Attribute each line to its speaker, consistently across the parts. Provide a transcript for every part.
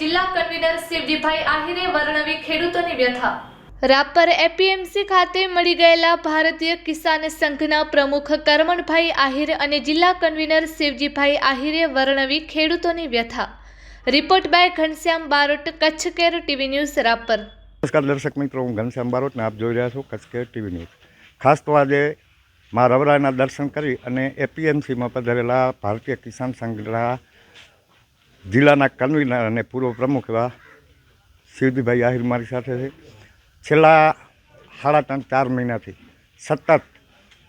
Speaker 1: જિલ્લા કન્વીનર શિવજીભાઈ આહિરે વર્ણવી ખેડૂતોની વ્યથા। રાપર એપીએમસી ખાતે મળી ગયેલા ભારતીય કિસાન સંઘના પ્રમુખ કરમણભાઈ આહિર અને જિલ્લા કન્વીનર શિવજીભાઈ આહિરે વર્ણવી ખેડૂતોની વ્યથા। Report by Ghanshyam Barot, Kutch care TV news, Rapar.
Speaker 2: નમસ્કાર દર્શક મિત્રો, હું ઘનશ્યામ બારોટ ને આપ જોઈ રહ્યા છો કચ્છ કેર ટીવી ન્યૂઝ। ખાસ તો આજે મા રવરાના દર્શન કરી અને એપીએમસીમાં પધારેલા ભારતીય કિસાન સંઘના જિલ્લાના કન્વીનર અને પૂર્વ પ્રમુખ એવા શિવજીભાઈ આહિર મારી સાથે છે। છેલ્લા 3.5-4 મહિનાથી સતત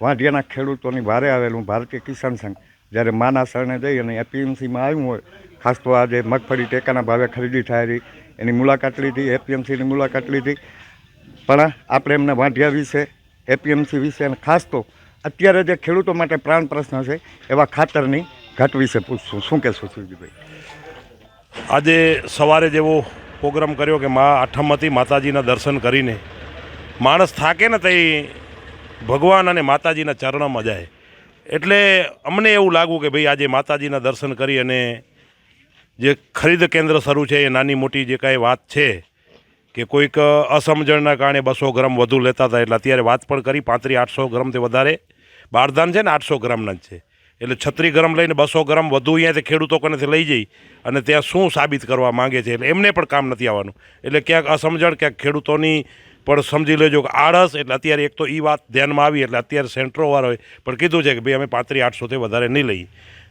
Speaker 2: વાંઢિયાના ખેડૂતોની વારે આવેલું ભારતીય કિસાન સંઘ જ્યારે માના શરણે જઈ અને એપીએમસીમાં આવ્યું હોય, ખાસ તો આજે મગફળી ટેકાના ભાવે ખરીદી થાય એની મુલાકાત લીધી, એપીએમસીની મુલાકાત લીધી। પણ આપણે એમના વાંઢિયા વિશે, એપીએમસી વિશે અને ખાસ તો અત્યારે જે ખેડૂતો માટે પ્રાણ પ્રશ્ન છે એવા ખાતરની ઘટ વિશે પૂછશું। શું કહેશો શિવજીભાઈ?
Speaker 3: આજે સવારે જેવો પ્રોગ્રામ કર્યો કે મા આઠમથી માતાજીના દર્શન કરીને માણસ થાકે ને તે ભગવાન અને માતાજીના ચરણમાં જાય, એટલે અમને એવું લાગ્યું કે ભાઈ આજે માતાજીના દર્શન કરી અને જે ખરીદ કેન્દ્ર શરૂ છે એ નાની મોટી જે કાંઈ વાત છે કે કોઈક અસમજણના કારણે 200 ગ્રામ વધુ લેતા હતા, એટલે અત્યારે વાત પણ કરી 3500-800 ગ્રામથી વધારે બારદાન છે ને 800 ગ્રામના જ છે, એટલે 36 ગ્રામ લઈને 200 ગ્રામ વધુ અહીંયાથી ખેડૂતો કનેથી લઈ જઈ અને ત્યાં શું સાબિત કરવા માંગે છે, એટલે એમને પણ કામ નથી આવવાનું। એટલે ક્યાંક અસમજણ, ક્યાંક ખેડૂતોની પણ સમજી લેજો કે આળસ। એટલે અત્યારે એક તો એ વાત ધ્યાનમાં આવી, એટલે અત્યારે સેન્ટ્રોવાળાએ પણ કીધું છે કે ભાઈ અમે 3500-800થી વધારે નહીં લઈએ।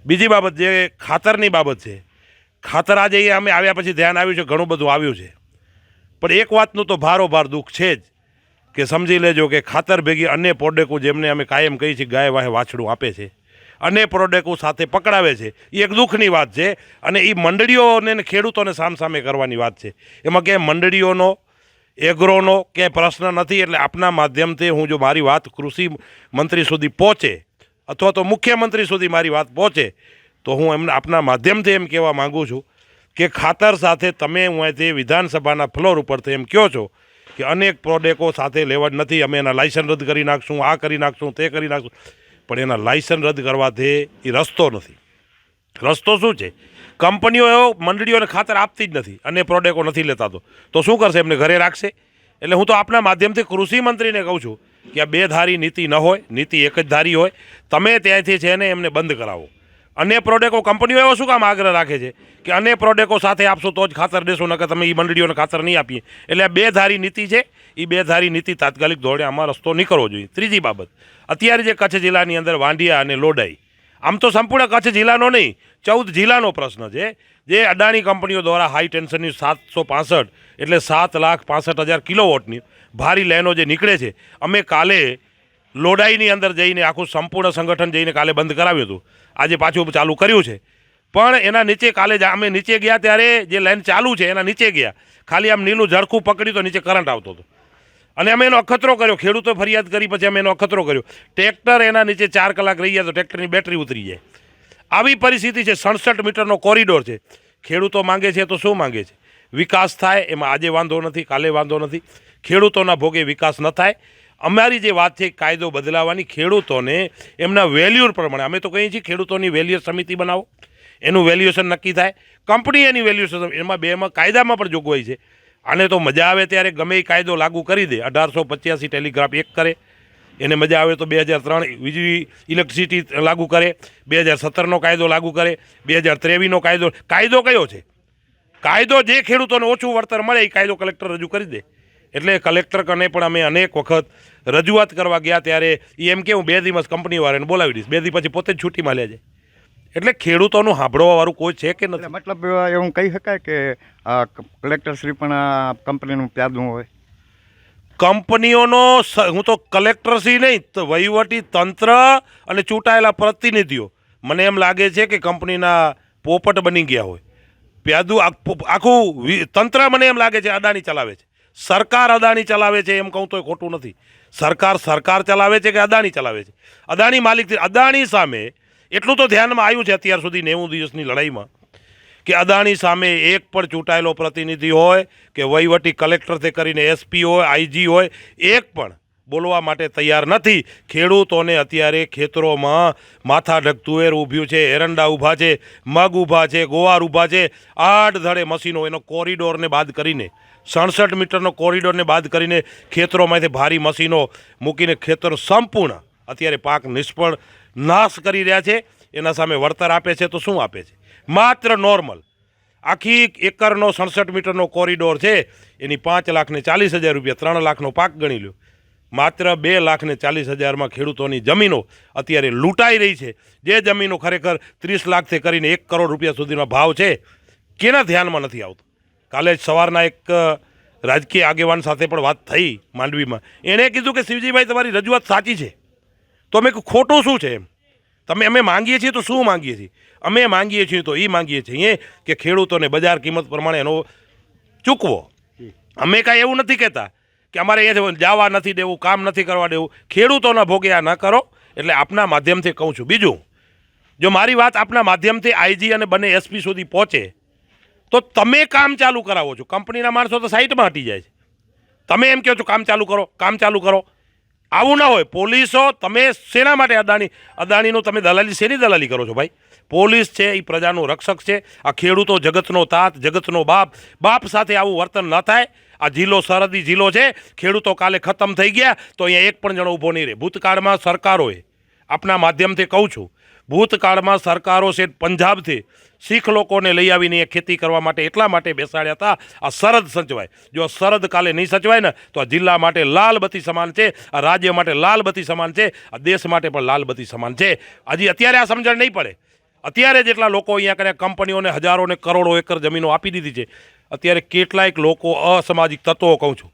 Speaker 3: બીજી બાબત જે ખાતરની બાબત છે, ખાતર આજે અહીંયા અમે આવ્યા પછી ધ્યાન આવ્યું છે, ઘણું બધું આવ્યું છે, પણ એક વાતનું તો ભારોભાર દુઃખ છે જ કે સમજી લેજો કે ખાતર ભેગી અન્ય પ્રોડક્ટો જેમને અમે કાયમ કહીએ છીએ ગાય વાહે વાછડું આપે છે, અને પ્રોડક્ટો સાથે પકડાવે છે, એ એક દુઃખની વાત છે। અને એ મંડળીઓને ખેડૂતોને સામસામે કરવાની વાત છે, એમાં ક્યાંય મંડળીઓનો, એગ્રોનો ક્યાંય પ્રશ્ન નથી। એટલે આપના માધ્યમથી હું જો મારી વાત કૃષિ મંત્રી સુધી પહોંચે અથવા તો મુખ્યમંત્રી સુધી મારી વાત પહોંચે તો હું એમને આપના માધ્યમથી એમ કહેવા માગું છું કે ખાતર સાથે તમે અહીંથી વિધાનસભાના ફ્લોર ઉપરથી એમ કહો છો કે અનેક પ્રોડક્ટો સાથે લેવા જ નથી, અમે એના લાયસન્સ રદ કરી નાખશું, આ કરી નાખશું, તે કરી નાખશું, પણ એના લાયસન્સ રદ કરવાથી એ રસ્તો નથી। રસ્તો શું છે? કંપનીઓ મંડળીઓને ખાતર આપતી જ નથી અને પ્રોડક્ટો નથી લેતા, તો શું કરશે? એમને ઘરે રાખશે? એટલે હું તો આપના માધ્યમથી કૃષિ મંત્રીને કહું છું કે આ બે ધારી નીતિ ન હોય, નીતિ એક જ ધારી હોય। તમે ત્યાંથી છે ને એમને બંધ કરાવો। અન્ય પ્રોડક્ટો કંપનીઓ એવો શું કામ આગ્રહ રાખે છે કે અન્ય પ્રોડક્ટો સાથે આપશો તો જ ખાતર દેશો, નકર તમે એ મંડળીઓને ખાતર નહીં આપીએ। એટલે આ બે ધારી નીતિ છે, એ બે ધારી નીતિ તાત્કાલિક ધોરણે આમાં રસ્તો નીકળવો જોઈએ। ત્રીજી બાબત, અત્યારે જે કચ્છ જિલ્લાની અંદર વાંઢિયા અને લોડાઈ, આમ તો સંપૂર્ણ કચ્છ જિલ્લાનો નહીં 14 જિલ્લાનો પ્રશ્ન છે, જે અદાણી કંપનીઓ દ્વારા હાઈ ટેન્શનની 765 એટલે 7,65,000 કિલોવોટની ભારી લાઈનો જે નીકળે છે, અમે કાલે લોડાઈની અંદર જઈને આખું સંપૂર્ણ સંગઠન જઈને કાલે બંધ કરાવ્યું હતું, આજે પાછું ચાલુ કર્યું છે। પણ એના નીચે કાલે અમે નીચે ગયા ત્યારે જે લાઈન ચાલુ છે એના નીચે ગયા, ખાલી આમ નીલું ઝડખું પકડ્યું તો નીચે કરંટ આવતો હતો, અને અમે એનો અખતરો કર્યો। ખેડૂતો ફરિયાદ કરી પછી અમે એનો અખતરો કર્યો। ટ્રેક્ટર એના નીચે 4 કલાક રહી ગયા તો ટ્રેક્ટરની બેટરી ઉતરી જાય, આવી પરિસ્થિતિ છે। 67 મીટરનો કોરિડોર છે। ખેડૂતો માંગે છે તો શું માંગે છે? વિકાસ થાય, એમાં આજે વાંધો નથી, કાલે વાંધો નથી, ખેડૂતોના ભોગે વિકાસ ન થાય। અમારી જે વાત છે કાયદો બદલાવવાની, ખેડૂતોને એમના વેલ્યુ પ્રમાણે, અમે તો કહીએ છીએ ખેડૂતોની વેલ્યુ સમિતિ બનાવો, એનું વેલ્યુએશન નક્કી થાય, કંપની એની વેલ્યુએશન, એમાં બેમાં કાયદામાં પણ જોગવાઈ છે। આને તો મજા આવે ત્યારે ગમે એ કાયદો લાગુ કરી દે, 1885 ટેલિગ્રાફ એક કરે, એને મજા આવે તો 2003 વીજળી ઇલેક્ટ્રિસિટી લાગુ કરે, 2017નો કાયદો લાગુ કરે, 2023નો કાયદો કયો છે? કાયદો જે ખેડૂતોને ઓછું વળતર મળે એ કાયદો કલેક્ટર રજૂ કરી દે। એટલે કલેક્ટર કને પણ અમે અનેક વખત રજૂઆત કરવા ગયા ત્યારે એમ કે હું 2 દિવસ કંપનીવાળાને બોલાવી દઈશ, 2 દિવસ પછી પોતે જ છૂટીમાં લે છે। એટલે ખેડૂતોનું સાંભળવાવાળું કોઈ છે કે નથી?
Speaker 2: મતલબ એવું કહી શકાય કે કલેક્ટરશ્રી પણ આ કંપનીનું પ્યાદું હોય?
Speaker 3: કંપનીઓનો હું તો કલેક્ટરશ્રી નહીં, તો વહીવટી તંત્ર અને ચૂંટાયેલા પ્રતિનિધિઓ, મને એમ લાગે છે કે કંપનીના પોપટ બની ગયા હોય। પ્યાદું આખું તંત્ર મને એમ લાગે છે અદાણી ચલાવે છે, સરકાર અદાણી ચલાવે છે, એમ કહું તો ખોટું નથી। સરકાર ચલાવે છે કે અદાણી ચલાવે છે? અદાણી માલિક, અદાણી સામે એટલું તો ધ્યાનમાં આવ્યું છે અત્યાર સુધી 90 દિવસની લડાઈમાં કે અદાણી સામે એક પણ ચૂંટાયેલો પ્રતિનિધિ હોય કે વહીવટી કલેક્ટરથી કરીને SP હોય, IG હોય, એક પણ બોલવા માટે તૈયાર નથી. ખેડૂતોને અત્યારે ખેતરોમાં માથાઢક તુવેર ઊભ્યું છે, એરંડા ઊભા છે, મગ ઊભા છે, ગોવાર ઊભા છે. આડધડે મશીનો એનો કોરિડોરને બાદ કરીને 67 મીટરનો કોરિડોરને બાદ કરીને ખેતરોમાંથી ભારી મશીનો મૂકીને ખેતર સંપૂર્ણ અત્યારે પાક નિષ્ફળ નાશ કરી રહ્યા છે. એના સામે વળતર આપે છે તો શું આપે છે? માત્ર નોર્મલ આખી એકરનો 67 મીટરનો કોરિડોર છે, એની 5,40,000 રૂપિયા, 3 લાખનો પાક ગણી લ્યો. માત્ર 2,40,000માં ખેડૂતોની જમીનો અત્યારે લૂંટાઈ રહી છે. જે જમીનો ખરેખર 30 લાખથી કરીને 1 કરોડ રૂપિયા સુધીનો ભાવ છે, કેના ધ્યાનમાં નથી આવતું? કાલે જ સવારના એક રાજકીય આગેવાન સાથે પણ વાત થઈ માંડવીમાં. એણે કીધું કે શિવજીભાઈ તમારી રજૂઆત સાચી છે. તો અમે ખોટું શું છે એમ? અમે માંગીએ છીએ તો શું માંગીએ છીએ? અમે માંગીએ છીએ તો એ માંગીએ છીએ કે ખેડૂતોને બજાર કિંમત પ્રમાણે એનો ચૂકવો. અમે કાંઈ એવું નથી કહેતા કે અમારે અહીંયા જવા નથી દેવું, કામ નથી કરવા દેવું. ખેડૂતોના ભોગે આ ન કરો એટલે આપના માધ્યમથી કહું છું. બીજું, જો મારી વાત આપના માધ્યમથી આઈજી અને બંને એસપી સુધી પહોંચે તો તમે કામ ચાલુ કરાવો છો. કંપનીના માણસો તો સાઈડમાં હટી જાય છે. તમે એમ કહો છો કામ ચાલુ કરો, કામ ચાલુ કરો. આવું ના હોય. પોલીસો, તમે શેના માટે અદાણીનું તમે દલાલી, શેની દલાલી કરો છો ભાઈ? પોલીસ છે એ પ્રજાનું રક્ષક છે. આ ખેડૂતો જગતનો તાત, જગતનો બાપ સાથે આવું વર્તન ન થાય. આ જિલ્લો સરહદી જિલ્લો છે. ખેડૂતો કાલે ખતમ થઈ ગયા તો અહીંયા એક પણ જણો ઊભો નહીં રહે. ભૂતકાળમાં સરકારોએ, આપના માધ્યમથી કહું છું, ભૂતકાળમાં સરકારો છે પંજાબથી શીખ લોકોને લઈ આવીને એ ખેતી કરવા માટે એટલા માટે બેસાડ્યા હતા આ સરહદ સચવાય. જો સરહદ કાલે નહીં સચવાય ને તો આ જિલ્લા માટે લાલબત્તી સમાન છે, આ રાજ્ય માટે લાલબત્તી સમાન છે, આ દેશ માટે પણ લાલબત્તી સમાન છે. હજી અત્યારે આ સમજણ નહીં પડે. અત્યારે જેટલા લોકો અહીંયા કરે કંપનીઓને હજારો ને કરોડો એકર જમીનો આપી દીધી છે. અત્યારે કેટલાયક લોકો અસામાજિક તત્વો કહું છું,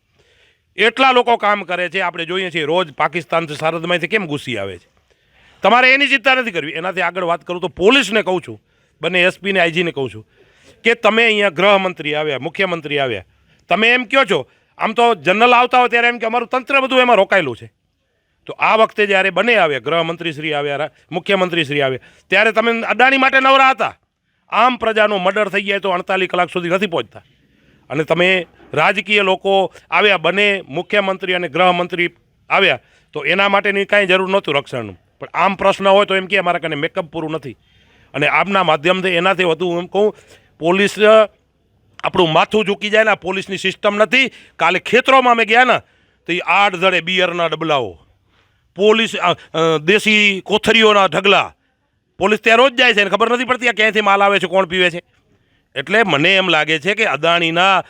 Speaker 3: એટલા લોકો કામ કરે છે. આપણે જોઈએ છીએ રોજ પાકિસ્તાનથી સરહદમાંથી કેમ ઘૂસી આવે છે. તમારે એની ચિંતા નથી કરવી. એનાથી આગળ વાત કરું તો પોલીસને કહું છું, બંને એસપીને આઈજીને કહું છું કે તમે અહીંયા ગૃહમંત્રી આવ્યા, મુખ્યમંત્રી આવ્યા, તમે એમ કહો છો, આમ તો જનરલ આવતા હોય ત્યારે એમ કે અમારું તંત્ર બધું એમાં રોકાયેલું છે. તો આ વખતે જ્યારે બંને આવ્યા, ગૃહમંત્રી શ્રી આવ્યા, મુખ્યમંત્રી શ્રી આવ્યા, ત્યારે તમે અદાણી માટે નવરા હતા. આમ પ્રજાનો મર્ડર થઈ જાય તો 48 કલાક સુધી નથી પહોંચતા. અને તમે રાજકીય લોકો આવ્યા, બંને મુખ્યમંત્રી અને ગૃહમંત્રી આવ્યા, તો એના માટેની કાંઈ જરૂર નહોતું રક્ષણનું. પણ આમ પ્રશ્ન હોય તો એમ કે અમારા કને મેકઅપ પૂરું નથી. અને આપના માધ્યમથી એનાથી વધુ એમ કહું, પોલીસ આપણું માથું ઝૂકી જાય ને, પોલીસની સિસ્ટમ નથી. કાલે ખેતરોમાં અમે ગયા ને તો એ આડધડે બિયરના ડબલાઓ, પોલીસ દેશી કોથરીઓના ઢગલા, પોલીસ ત્યાં રોજ જાય છે ને ખબર નથી પડતી આ ક્યાંયથી માલ આવે છે, કોણ પીવે છે. એટલે મને એમ લાગે છે કે અદાણીના,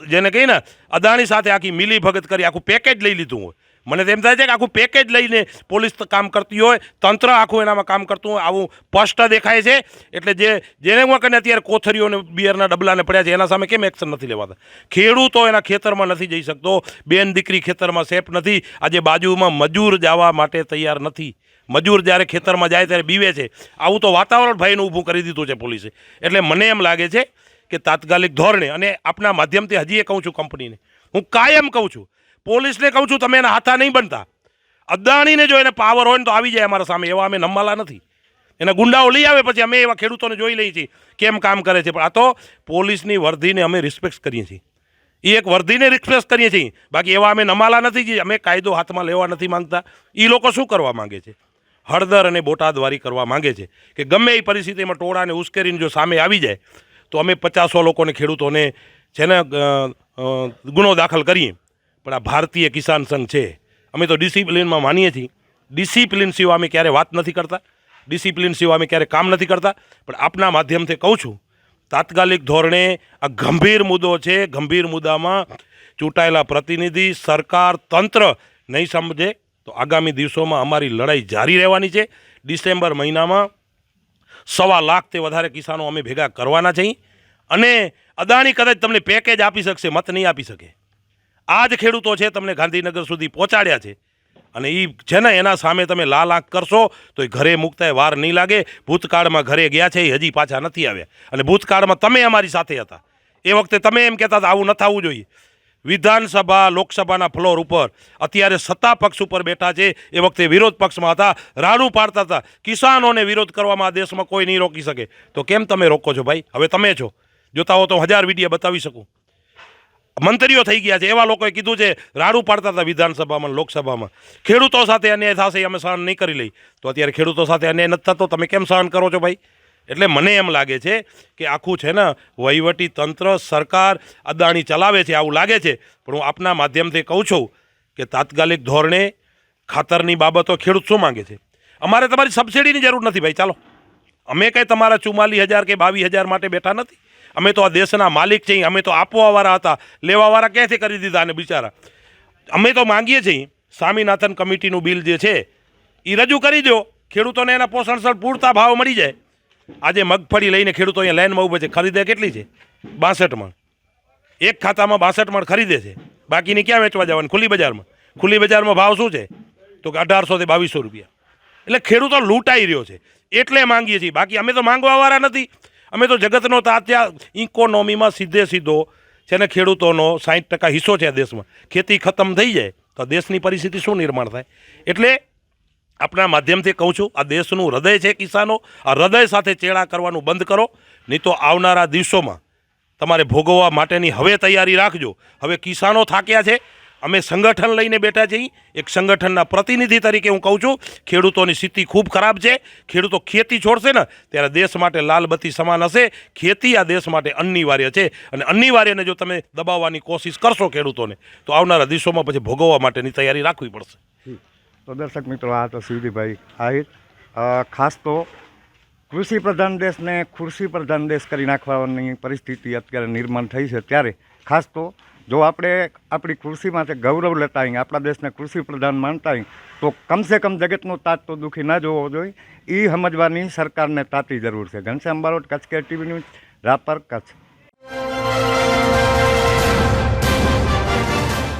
Speaker 3: જેને કહીએ ને અદાણી સાથે આખી મિલી ભગત કરી આખું પેકેજ લઈ લીધું હોય. મને તો એમ થાય છે કે આખું પેકેજ લઈને પોલીસ કામ કરતી હોય, તંત્ર આખું એનામાં કામ કરતું હોય, આવું સ્પષ્ટ દેખાય છે. એટલે જેને હું કને અત્યારે કોથરીઓને બિયરના ડબલાને પડ્યા છે એના સામે કેમ એક્શન નથી લેવાતા? ખેડૂતો એના ખેતરમાં નથી જઈ શકતો, બેન દીકરી ખેતરમાં સેફ નથી. આજે બાજુમાં મજૂર જવા માટે તૈયાર નથી. મજૂર જ્યારે ખેતરમાં જાય ત્યારે બીવે છે. આવું તો વાતાવરણ ભાઈનું ઊભું કરી દીધું છે પોલીસે. એટલે મને એમ લાગે છે કે તાત્કાલિક ધોરણે, અને આપના માધ્યમથી હજી એ કહું છું કંપનીને, હું કાયમ કહું છું, પોલીસને કહું છું, તમે એના હાથા નહીં બનતા. અદાણીને જો એને પાવર હોય ને તો આવી જાય અમારા સામે. એવા અમે નમ્માલા નથી. એના ગુંડાઓ લઈ આવે પછી અમે એવા ખેડૂતોને જોઈ લઈએ છીએ કેમ કામ કરે છે. પણ આ તો પોલીસની વર્દીને અમે રિસ્પેક્ટ કરીએ છીએ. એ એક વર્દીને રિસ્પેક્ટ કરીએ છીએ. બાકી એવા અમે નમાલા નથી. અમે કાયદો હાથમાં લેવા નથી માંગતા. એ લોકો શું કરવા માંગે છે? હળદર અને બોટાદવારી કરવા માંગે છે કે ગમે એ પરિસ્થિતિમાં ટોળાને ઉશ્કેરીને જો સામે આવી જાય તો અમે 50 લોકોને, ખેડૂતોને છે ને ગુનો દાખલ કરીએ. પણ આ ભારતીય કિસાન સંઘ છે, અમે તો ડિસિપ્લિનમાં માનીએ છીએ. ડિસિપ્લિન સિવાય અમે ક્યારે વાત નથી કરતા, ડિસિપ્લિન સિવાય અમે ક્યારે કામ નથી કરતા. પણ આપના માધ્યમથી કહું છું, તાત્કાલિક ધોરણે આ ગંભીર મુદ્દો છે. ગંભીર મુદ્દામાં ચૂંટાયેલા પ્રતિનિધિ, સરકાર, તંત્ર નહીં સમજે તો આગામી દિવસોમાં અમારી લડાઈ જારી રહેવાની છે. ડિસેમ્બર મહિનામાં 1.25 લાખથી વધારે કિસાનો અમે ભેગા કરવાના છીએ. અને અદાણી કદાચ તમને પેકેજ આપી શકશે, મત નહીં આપી શકે. આ જ ખેડૂતો છે તમને ગાંધીનગર સુધી પહોંચાડ્યા છે. અને એ છે ને એના સામે તમે લાલ આંખ કરશો તો એ ઘરે મૂકતા વાર નહીં લાગે. ભૂતકાળમાં ઘરે ગયા છે, એ હજી પાછા નથી આવ્યા. અને ભૂતકાળમાં તમે અમારી સાથે હતા. એ વખતે તમે એમ કહેતા હતા આવું ન થવું જોઈએ. વિધાનસભા, લોકસભાના ફ્લોર ઉપર અત્યારે સત્તા પક્ષ ઉપર બેઠા છે, એ વખતે વિરોધ પક્ષમાં હતા, રાડું પાડતા હતા. કિસાનોને વિરોધ કરવામાં આ દેશમાં કોઈ નહીં રોકી શકે. તો કેમ તમે રોકો છો ભાઈ? હવે તમે છો, જોતા હો તો 1000 વિડીયો બતાવી શકું. મંત્રીઓ થઈ ગયા છે, એવા લોકોએ કીધું છે, રાડું પાડતા હતા વિધાનસભામાં લોકસભામાં, ખેડૂતો સાથે અન્યાય થશે અમે સહન નહીં કરી લઈ. તો અત્યારે ખેડૂતો સાથે અન્યાય નથી થતો, તમે કેમ સહન કરો છો ભાઈ? એટલે મને એમ લાગે છે કે આખું છે ને વહીવટી તંત્ર સરકાર અદાણી ચલાવે છે આવું લાગે છે. પણ હું આપના માધ્યમથી કહું છું કે તાત્કાલિક ધોરણે ખાતરની બાબતો ખેડૂત શું માંગે છે? અમારે તમારી સબસિડીની જરૂર નથી ભાઈ. ચાલો, અમે કંઈ તમારા 44,000 કે 22,000 માટે બેઠા નથી. અમે તો આ દેશના માલિક છીએ. અમે તો આપવાવાળા હતા, લેવાવાળા ક્યાંથી કરી દીધા અને બિચારા. અમે તો માંગીએ છીએ સ્વામિનાથન કમિટીનું બિલ જે છે એ રજૂ કરી દો, ખેડૂતોને એના પોષણસર પૂરતા ભાવ મળી જાય. આજે મગફળી લઈને ખેડૂતો અહીંયા લાઈનમાં ઊભા છે, ખરીદે કેટલી છે? 62 મણ. એક ખાતામાં 62 મણ ખરીદે છે, બાકીની ક્યાં વેચવા જવાની? ખુલ્લી બજારમાં. ખુલ્લી બજારમાં ભાવ શું છે? તો કે 1800 થી 2200 રૂપિયા. એટલે ખેડૂતો લૂંટાઈ રહ્યો છે, એટલે માંગીએ છીએ. બાકી અમે તો માંગવાવાળા નથી. અમે તો જગતનો તાત્યા ઇકોનોમીમાં સીધો છે ને ખેડૂતોનો 60% હિસ્સો છે આ દેશમાં. ખેતી ખતમ થઈ જાય તો દેશની પરિસ્થિતિ શું નિર્માણ થાય? એટલે આપણા માધ્યમથી કહું છું, આ દેશનું હૃદય છે કિસાનો. આ હૃદય સાથે ચેડા કરવાનું બંધ કરો, નહીં તો આવનારા દિવસોમાં તમારે ભોગવવા માટેની હવે તૈયારી રાખજો. હવે કિસાનો થાક્યા છે. અમે સંગઠન લઈને બેઠા છીએ. એક સંગઠનના પ્રતિનિધિ તરીકે હું કહું છું, ખેડૂતોની સ્થિતિ ખૂબ ખરાબ છે. ખેડૂતો ખેતી છોડશે ને ત્યારે દેશ માટે લાલબત્તી સમાન હશે. ખેતી આ દેશ માટે અનિવાર્ય છે, અને અનિવાર્યને જો તમે દબાવવાની કોશિશ કરશો ખેડૂતોને, તો આવનારા દિવસોમાં પછી ભોગવવા માટેની તૈયારી રાખવી પડશે.
Speaker 2: તો દર્શક મિત્રો, આ તો શિવજીભાઈ આહિર. ખાસ તો કૃષિ પ્રધાન દેશને ખુરશી પ્રધાન દેશ કરી નાખવાની પરિસ્થિતિ અત્યારે નિર્માણ થઈ છે. ત્યારે ખાસ તો જો આપણે આપણી ખુરશીમાંથી ગૌરવ લેતા હોય, આપણા દેશને કૃષિ પ્રધાન માનતા હોય, તો કમસે કમ જગતનો તાત તો દુઃખી ના જોવો જોઈએ. એ સમજવાની સરકારને તાતી જરૂર છે. ઘનશ્યામ બારોટ, કચ્છ કે ટીવી ન્યૂઝ, રાપર, કચ્છ.